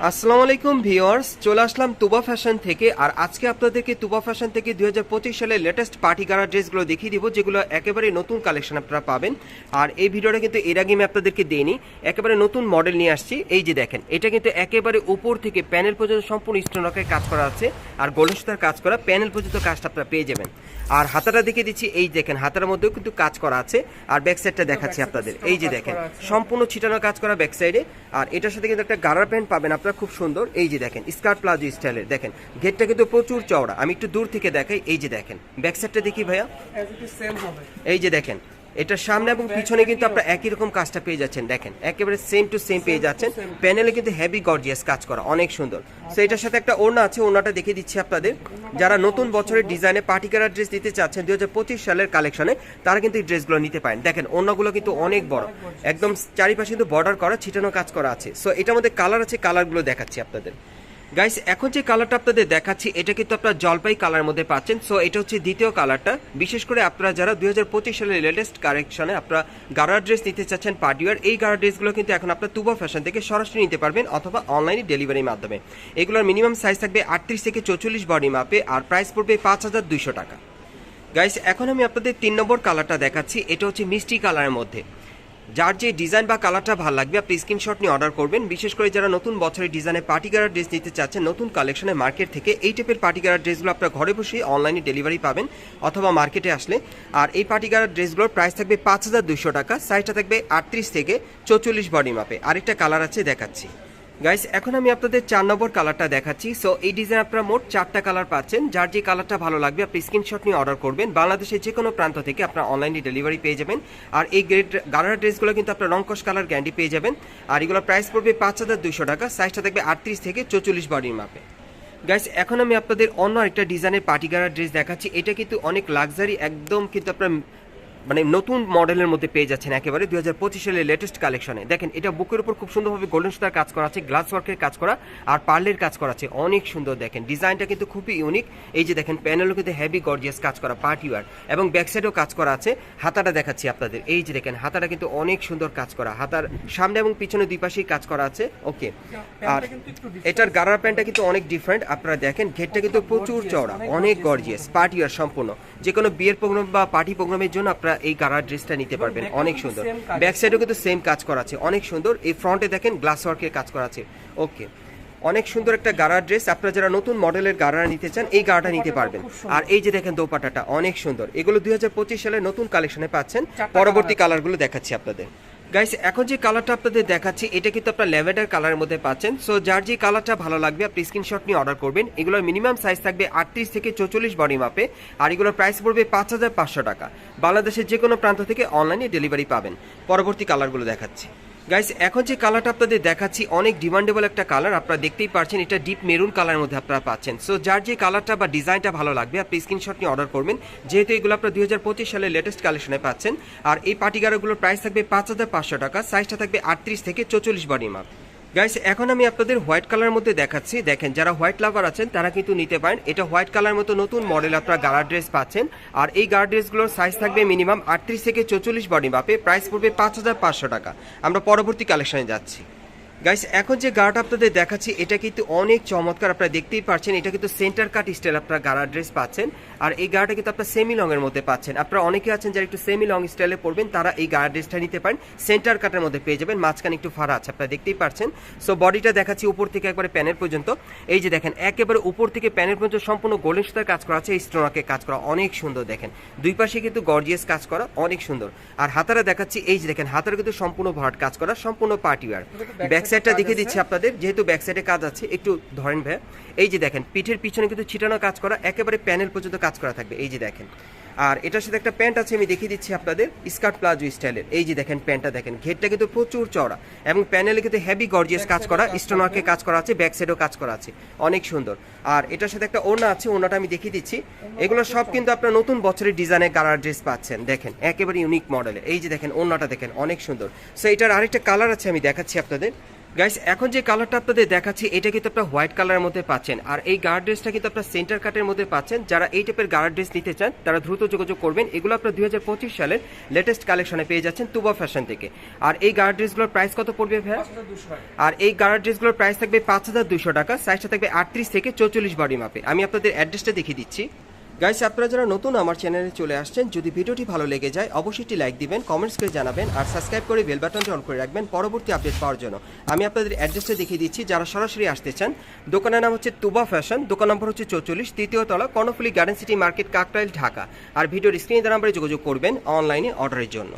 আসসালামু আলাইকুম ভিউয়ার্স, চলে আসলাম তুবা ফ্যাশন থেকে। আর আজকে আপনাদেরকে তুবা ফ্যাশন থেকে 2025 সালের লেটেস্ট পার্টি গারা ড্রেসগুলো দেখিয়ে দিব, যেগুলো একেবারে নতুন কালেকশন আপনারা পাবেন। আর এই ভিডিওটা কিন্তু এর আগে আমি আপনাদেরকে দেইনি, একেবারে নতুন মডেল নিয়ে আসছি। এই যে দেখেন, এটা কিন্তু একেবারে উপর থেকে প্যানেল পর্যন্ত সম্পূর্ণ স্টোনওয়ার্কের কাজ করা আছে, আর গোল্ডেন সুতার কাজ করা, প্যানেল পর্যন্ত কাজটা আপনারা পেয়ে যাবেন। আর হাতাটা দেখিয়ে দিচ্ছি, এই দেখেন হাতার মধ্যেও কিন্তু কাজ করা আছে। আর ব্যাক সাইডটা দেখাচ্ছি আপনাদের, এই যে দেখেন সম্পূর্ণ ছিটানো কাজ করা ব্যাক সাইডে। আর এটার সাথে কিন্তু একটা গারার প্যান্ট পাবেন আপনারা, খুব সুন্দর। এই যে দেখেন স্কার্ট প্লাজো স্টাইলের, দেখেন ঘেরটা কিন্তু প্রচুর চওড়া। আমি একটু দূর থেকে দেখাই, এই যে দেখেন ব্যাক সাইডটা দেখি ভাইয়া, এই যে দেখেন এটার সামনে এবং পিছনে কিন্তু আপনারা একই রকম কাজটা পেয়ে যাচ্ছেন। দেখেন একেবারে সেম টু সেম পেয়ে যাচ্ছেন। প্যানেলে কিন্তু হেভি গর্জিয়াস কাজ করা, অনেক সুন্দর। সো এটার সাথে একটা ওড়না আছে, ওড়নাটা দেখিয়ে দিচ্ছি আপনাদের। যারা নতুন বছরের ডিজাইনে পার্টি কালার ড্রেস দিতে চাচ্ছেন 2025 সালের কালেকশনে, তারা কিন্তু এই ড্রেসগুলো নিতে পারেন। দেখেন ওড়নাগুলো কিন্তু অনেক বড়, একদম চারিপাশে কিন্তু বর্ডার করা, ছিটানো কাজ করা আছে। সো এটার মধ্যে কালার আছে, কালারগুলো দেখাচ্ছি আপনাদের। গাইস, এখন যে কালারটা আপনাদের দেখাচ্ছি, এটা কিন্তু আপনারা জলপাই কালার মধ্যে পাচ্ছেন। সো এটা হচ্ছে দ্বিতীয় কালারটা। বিশেষ করে আপনারা যারা 2025 সালের লেটেস্ট কালেকশনে আপনারা গারা ড্রেস নিতে চাচ্ছেন পার্টিওয়ার, এই গারা ড্রেসগুলো কিন্তু এখন আপনারা তুবা ফ্যাশন থেকে সরাসরি নিতে পারবেন, অথবা অনলাইনে ডেলিভারির মাধ্যমে। এগুলোর মিনিমাম সাইজ থাকবে 38 থেকে 44 বডি মাপে, আর প্রাইস পড়বে 5200 টাকা। গাইস, এখন আমি আপনাদের 3 নম্বর কালারটা দেখাচ্ছি। এটা হচ্ছে মিষ্টি কালারের মধ্যে। যার যে ডিজাইন বা কালারটা ভালো লাগবে আপনি স্ক্রিনশট নিয়ে অর্ডার করবেন। বিশেষ করে যারা নতুন বছরের ডিজাইনে পার্টি গারা ড্রেস নিতে চাচ্ছেন নতুন কালেকশনে মার্কেট থেকে, এই টাইপের পার্টি গারা ড্রেসগুলো আপনারা ঘরে বসেই অনলাইনে ডেলিভারি পাবেন, অথবা মার্কেটে আসলে। আর এই পার্টি গারা ড্রেসগুলোর প্রাইস থাকবে 5200 টাকা, সাইজটা থাকবে 38 থেকে 44 বডি মাপে। আরেকটা কালার আছে, দেখাচ্ছি। গাইস, এখন আমি আপনাদের 4 নম্বর কালারটা দেখাচ্ছি। সো এই ডিজাইন আপনারা মোট 4টা কালার পাচ্ছেন। যার যে কালারটা ভালো লাগবে আপনি স্ক্রিনশট নিয়ে অর্ডার করবেন। বাংলাদেশের যে কোনো প্রান্ত থেকে আপনারা অনলাইনে ডেলিভারি পেয়ে যাবেন। আর এই গারারা ড্রেসগুলো কিন্তু আপনারা রংকশ কালার গ্যারান্টি পেয়ে যাবেন। আর এগুলোর প্রাইস পড়বে 5200 টাকা, সাইজটা থাকবে 38 থেকে 44 বডির মাপে। গাইস, এখন আমি আপনাদের অন্য একটা ডিজাইনের পার্টি গারা ড্রেস দেখাচ্ছি। এটা কিন্তু অনেক লাক্সারি, একদম কিন্তু আপনার মানে নতুন মডেলের মধ্যে পেয়ে যাচ্ছেন একেবারে 2025 সালের লেটেস্ট কালেকশনে। দেখেন এটা বুকের উপর খুব সুন্দরভাবে গোল্ডেন সুতার কাজ করা আছে, গ্লাস ওয়ার্কের কাজ করা, আর পার্লের কাজ করা আছে, অনেক সুন্দর। দেখেন ডিজাইনটা কিন্তু খুবই ইউনিক। এই যে দেখেন প্যানেলও কিন্তু হেভি গর্জিয়াস কাজ করা পার্টি ওয়্যার, এবং ব্যাক সাইডেও কাজ করা আছে। হাতাটা দেখাচ্ছি আপনাদের, এই যে দেখেন হাতাটা কিন্তু অনেক সুন্দর কাজ করা, হাতার সামনে এবং পিছনে দুই পাশেই কাজ করা আছে। ওকে, আর এটার গারার প্যান্টটা কিন্তু অনেক ডিফারেন্ট। আপনারা দেখেন ঘেরটা কিন্তু প্রচুর চওড়া, অনেক গর্জিয়াস, পার্টি ওয়্যার সম্পূর্ণ। যে কোনো বিয়ের প্রোগ্রাম বা পার্টি প্রোগ্রামের জন্য আপনারা এই গারার ড্রেসটা নিতে পারবেন, অনেক সুন্দর। ব্যাক সাইডেও কিন্তু সেম কাজ করা আছে, অনেক সুন্দর। এই ফ্রন্টে দেখেন গ্লাস ওয়ার্কের কাজ করা আছে। ওকে, অনেক সুন্দর একটা গারার ড্রেস। আপনারা যারা নতুন মডেলের গারারা নিতে চান, এই গারাটা নিতে পারবেন। আর এই যে দেখেন দোপাট্টাটা অনেক সুন্দর। এগুলো 2025 সালের নতুন কালেকশনে পাচ্ছেন। পরবর্তী কালারগুলো দেখাচ্ছি আপনাদের। গাইস, এখন যে কালারটা আপনাদের দেখাচ্ছি, এটা কিন্তু আপনারা ল্যাভেন্ডার কালারের মধ্যে পাচ্ছেন। সো যার যে কালারটা ভালো লাগবে আপনি স্ক্রিনশট নিয়ে অর্ডার করবেন। এগুলোর মিনিমাম সাইজ থাকবে 38 থেকে 44 বডি মাপে, আর এগুলোর প্রাইস পড়বে 5500 টাকা। বাংলাদেশের যে কোনো প্রান্ত থেকে অনলাইনে ডেলিভারি পাবেন। পরবর্তী কালারগুলো দেখাচ্ছি। গাইস, এখন যে কালারটা আপনাদের দেখাচ্ছি অনেক ডিমান্ডেবল একটা কালার, আপনারা দেখতেই পাচ্ছেন এটা ডিপ মেরুন কালারের মধ্যে আপনারা পাচ্ছেন। সো যার যে কালারটা বা ডিজাইনটা ভালো লাগবে আপনি স্ক্রিনশট নিয়ে অর্ডার করবেন, যেহেতু এগুলো আপনারা 2025 সালের লেটেস্ট কালেকশনে পাচ্ছেন। আর এই পার্টি গারাগুলোর প্রাইস থাকবে 5500 টাকা, সাইজটা থাকবে 38 থেকে 44 বডি মাপ। গাইস, এখন আমি আপনাদের হোয়াইট কালার মধ্যে দেখাচ্ছি। দেখেন যারা হোয়াইট লাভার আছেন তারা কিন্তু নিতে পারেন। এটা হোয়াইট কালার মতো নতুন মডেল আপনারা গারা ড্রেস পাচ্ছেন। আর এই গারা ড্রেসগুলোর সাইজ থাকবে মিনিমাম 38 থেকে 44 বডি মাপে, প্রাইস পড়বে 5500 টাকা। আমরা পরবর্তী কালেকশনে যাচ্ছি। গাইস, এখন যে গারাটা আপনাদের দেখাচ্ছি এটা কিন্তু অনেক চমৎকার, আপনারা দেখতেই পাচ্ছেন। এটা কিন্তু সেন্টার কাট স্টাইল আপনারা গারা ড্রেস পাচ্ছেন। আর এই গারাটা কিন্তু আপনারা সেমি লং এর মধ্যে পাচ্ছেন। আপনারা অনেকে আছেন যারা একটু সেমি লং স্টাইলে পড়বেন, তারা এই গারা ড্রেসটা নিতে পারেন। সেন্টার কাটের মধ্যে পেয়ে যাবেন, মাঝখানে একটু ফাড়া আছে, আপনারা দেখতেই পাচ্ছেন। সো বডিটা দেখাচ্ছি উপর থেকে একবারে প্যানের পর্যন্ত। এই যে দেখেন একেবারে উপর থেকে প্যানের পর্যন্ত সম্পূর্ণ গোল্ডেন সুতার কাজ করা আছে, স্টোনওয়ার্কের কাজ করা, অনেক সুন্দর। দেখেন দুই পাশে কিন্তু গর্জিয়াস কাজ করা, অনেক সুন্দর। আর হাতারা দেখাচ্ছি, এই যে দেখেন হাতারা কিন্তু সম্পূর্ণ ভরাট কাজ করা, সম্পূর্ণ পার্টি ওয়্যার। ব্যাক সাইডটা দেখে দিচ্ছি আপনাদের, যেহেতু ব্যাক সাইডে কাজ আছে একটু ধরেন ভাই। এই যে দেখেন পিঠের পিছনে কিন্তু ছিটানো কাজ করা, একেবারে প্যানেল পর্যন্ত কাজ করা থাকবে, এই যে দেখেন। আর এটার সাথে একটা প্যান্ট আছে, আমি দেখিয়ে দিচ্ছি আপনাদের, স্কার্ট প্লাজো স্টাইলের। এই যে দেখেন প্যান্টটা দেখেন, ঘেরটা কিন্তু প্রচুর চওড়া, এবং প্যানেলে কিন্তু হেভি গর্জিয়াস কাজ করা, স্টোনওয়ার্কে কাজ করা আছে, ব্যাক সাইডেও কাজ করা আছে, অনেক সুন্দর। আর এটার সাথে একটা ওড়না আছে, ওড়নাটা আমি দেখিয়ে দিচ্ছি। এগুলো সব কিন্তু আপনার নতুন বছরের ডিজাইনে গারার ড্রেস পাচ্ছেন। দেখেন একেবারে ইউনিক মডেলের, এই যে দেখেন ওড়নাটা দেখেন অনেক সুন্দর। সো এটার আরেকটা কালার আছে, আমি দেখাচ্ছি আপনাদের। গাইস এখন যে কালারটা আপনাদের দেখাচ্ছি এটা কিন্তু আপনারা হোয়াইট কালারের মধ্যে পাচ্ছেন, আর এই গার্ড ড্রেসটা কিন্তু আপনারা সেন্টার কাটের মধ্যে পাচ্ছেন। যারা এই টাইপের গার্ড ড্রেস নিতে চান তারা দ্রুত যোগাযোগ করবেন। এগুলো আপনারা 2025 সালের লেটেস্ট কালেকশনে পেয়ে যাচ্ছেন তুবা ফ্যাশন থেকে। আর এই গার্ড ড্রেসগুলোর প্রাইস কত পড়বে ভাই? আর এই গার্ড ড্রেসগুলোর প্রাইস থাকবে 5200 টাকা, সাইজটা থাকবে 38 থেকে 44 বডি মাপে। আমি আপনাদের অ্যাড্রেসটা দেখিয়ে দিচ্ছি। গাইস আপনারা যারা নতুন আমার চ্যানেলে চলে আসছেন, যদি ভিডিওটি ভালো লেগে যায় অবশ্যই একটি লাইক দিবেন, কমেন্টস করে জানাবেন, আর সাবস্ক্রাইব করে বেল বাটনটি অন করে রাখবেন পরবর্তী আপডেট পাওয়ার জন্য। আমি আপনাদের অ্যাড্রেসটা দেখিয়ে দিচ্ছি। যারা সরাসরি আসতে চান, দোকানের নাম হচ্ছে তুবা ফ্যাশন, দোকান নম্বর হচ্ছে 44, তৃতীয় তলা, Karnaphuli garden city market, Kakrail, Dhaka. আর ভিডিওর স্ক্রিনে নাম্বারে যোগাযোগ করবেন অনলাইনে অর্ডারের জন্য।